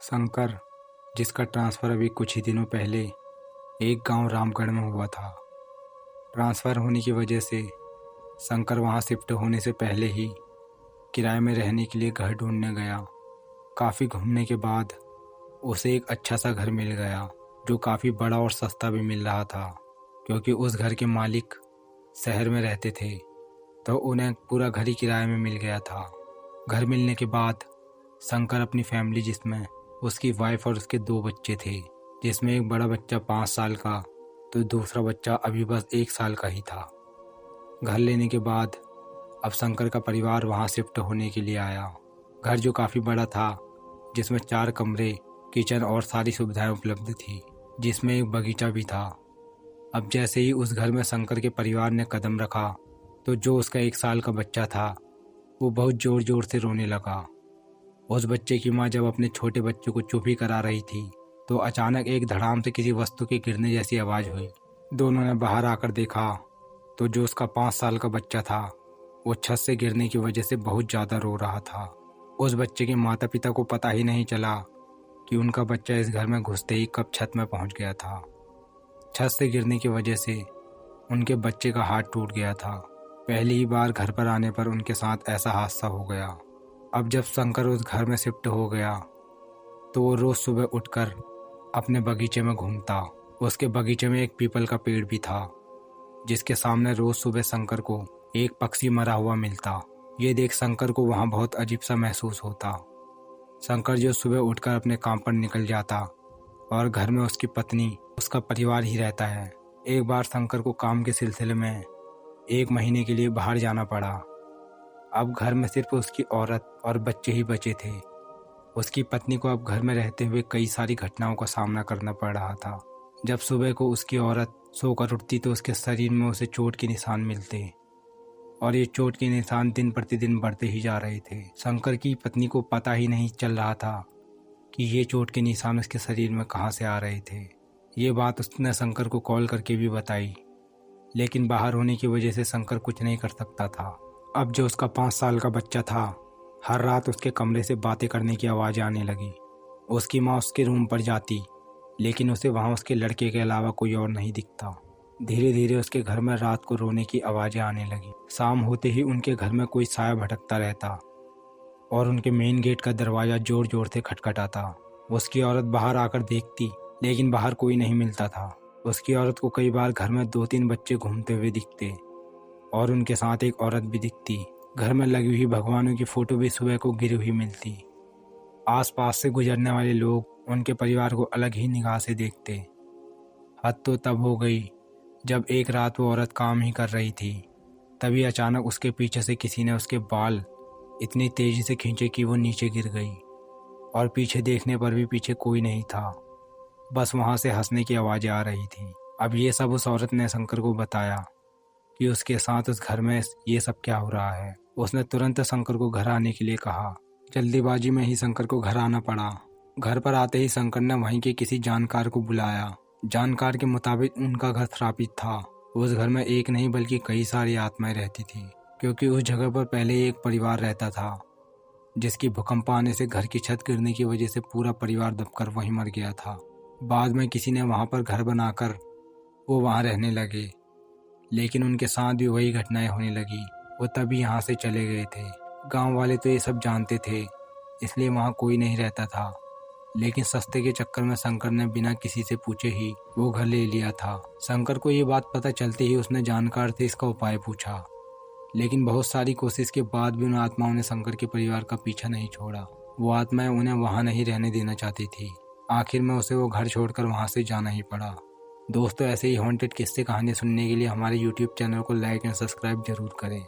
शंकर, जिसका ट्रांसफ़र अभी कुछ ही दिनों पहले एक गांव रामगढ़ में हुआ था। ट्रांसफ़र होने की वजह से शंकर वहां शिफ्ट होने से पहले ही किराए में रहने के लिए घर ढूंढने गया। काफ़ी घूमने के बाद उसे एक अच्छा सा घर मिल गया जो काफ़ी बड़ा और सस्ता भी मिल रहा था, क्योंकि उस घर के मालिक शहर में रहते थे, तो उन्हें पूरा घर ही किराए में मिल गया था। घर मिलने के बाद शंकर अपनी फैमिली, जिसमें उसकी वाइफ और उसके 2 बच्चे थे, जिसमें एक बड़ा बच्चा 5 साल का तो दूसरा बच्चा अभी बस 1 साल का ही था। घर लेने के बाद अब शंकर का परिवार वहां शिफ्ट होने के लिए आया। घर जो काफ़ी बड़ा था, जिसमें 4 कमरे, किचन और सारी सुविधाएं उपलब्ध थी, जिसमें एक बगीचा भी था। अब जैसे ही उस घर में शंकर के परिवार ने कदम रखा तो जो उसका 1 साल का बच्चा था वो बहुत ज़ोर ज़ोर से रोने लगा। उस बच्चे की माँ जब अपने छोटे बच्चे को चुप ही करा रही थी तो अचानक एक धड़ाम से किसी वस्तु के गिरने जैसी आवाज़ हुई। दोनों ने बाहर आकर देखा तो जो उसका 5 साल का बच्चा था वो छत से गिरने की वजह से बहुत ज़्यादा रो रहा था। उस बच्चे के माता पिता को पता ही नहीं चला कि उनका बच्चा इस घर में घुसते ही कब छत में पहुंच गया था। छत से गिरने की वजह से उनके बच्चे का हाथ टूट गया था। पहली ही बार घर पर आने पर उनके साथ ऐसा हादसा हो गया। अब जब शंकर उस घर में शिफ्ट हो गया तो वो रोज़ सुबह उठकर अपने बगीचे में घूमता। उसके बगीचे में एक पीपल का पेड़ भी था, जिसके सामने रोज़ सुबह शंकर को एक पक्षी मरा हुआ मिलता। ये देख शंकर को वहाँ बहुत अजीब सा महसूस होता। शंकर जो सुबह उठकर अपने काम पर निकल जाता और घर में उसकी पत्नी, उसका परिवार ही रहता है। एक बार शंकर को काम के सिलसिले में 1 महीने के लिए बाहर जाना पड़ा। अब घर में सिर्फ उसकी औरत और बच्चे ही बचे थे। उसकी पत्नी को अब घर में रहते हुए कई सारी घटनाओं का सामना करना पड़ रहा था। जब सुबह को उसकी औरत सोकर उठती तो उसके शरीर में उसे चोट के निशान मिलते और ये चोट के निशान दिन प्रतिदिन बढ़ते ही जा रहे थे। शंकर की पत्नी को पता ही नहीं चल रहा था कि ये चोट के निशान उसके शरीर में कहाँ से आ रहे थे। ये बात उसने शंकर को कॉल करके भी बताई, लेकिन बाहर होने की वजह से शंकर कुछ नहीं कर सकता था। अब जो उसका 5 साल का बच्चा था, हर रात उसके कमरे से बातें करने की आवाज़ आने लगी। उसकी माँ उसके रूम पर जाती, लेकिन उसे वहाँ उसके लड़के के अलावा कोई और नहीं दिखता। धीरे धीरे उसके घर में रात को रोने की आवाज़ें आने लगी। शाम होते ही उनके घर में कोई साया भटकता रहता और उनके मेन गेट का दरवाज़ा ज़ोर ज़ोर से खटखटाता। उसकी औरत बाहर आकर देखती, लेकिन बाहर कोई नहीं मिलता था। उसकी औरत को कई बार घर में 2-3 बच्चे घूमते हुए दिखते और उनके साथ एक औरत भी दिखती। घर में लगी हुई भगवानों की फ़ोटो भी सुबह को गिरी हुई मिलती। आसपास से गुजरने वाले लोग उनके परिवार को अलग ही निगाह से देखते। हद तो तब हो गई जब एक रात वो औरत काम ही कर रही थी, तभी अचानक उसके पीछे से किसी ने उसके बाल इतनी तेज़ी से खींचे कि वो नीचे गिर गई और पीछे देखने पर भी पीछे कोई नहीं था। बस वहाँ से हंसने की आवाज़ें आ रही थी। अब ये सब उस औरत ने शंकर को बताया कि उसके साथ उस घर में ये सब क्या हो रहा है। उसने तुरंत शंकर को घर आने के लिए कहा। जल्दीबाजी में ही शंकर को घर आना पड़ा। घर पर आते ही शंकर ने वहीं के किसी जानकार को बुलाया। जानकार के मुताबिक उनका घर श्रापित था। उस घर में एक नहीं बल्कि कई सारी आत्माएं रहती थी, क्योंकि उस जगह पर पहले एक परिवार रहता था, जिसकी भूकंप आने से घर की छत गिरने की वजह से पूरा परिवार दबकर वहीं मर गया था। बाद में किसी ने वहाँ पर घर बनाकर वो वहाँ रहने लगे, लेकिन उनके साथ भी वही घटनाएं होने लगी। वो तभी यहाँ से चले गए थे। गांव वाले तो ये सब जानते थे, इसलिए वहाँ कोई नहीं रहता था, लेकिन सस्ते के चक्कर में शंकर ने बिना किसी से पूछे ही वो घर ले लिया था। शंकर को ये बात पता चलते ही उसने जानकार से इसका उपाय पूछा, लेकिन बहुत सारी कोशिश के बाद भी उन आत्माओं ने शंकर के परिवार का पीछा नहीं छोड़ा। वो आत्माएं उन्हें वहाँ नहीं रहने देना चाहती थी। आखिर में उसे वो घर छोड़कर वहाँ से जाना ही पड़ा। दोस्तों, ऐसे ही हॉन्टेड किस्से कहानी सुनने के लिए हमारे YouTube चैनल को लाइक एंड सब्सक्राइब जरूर करें।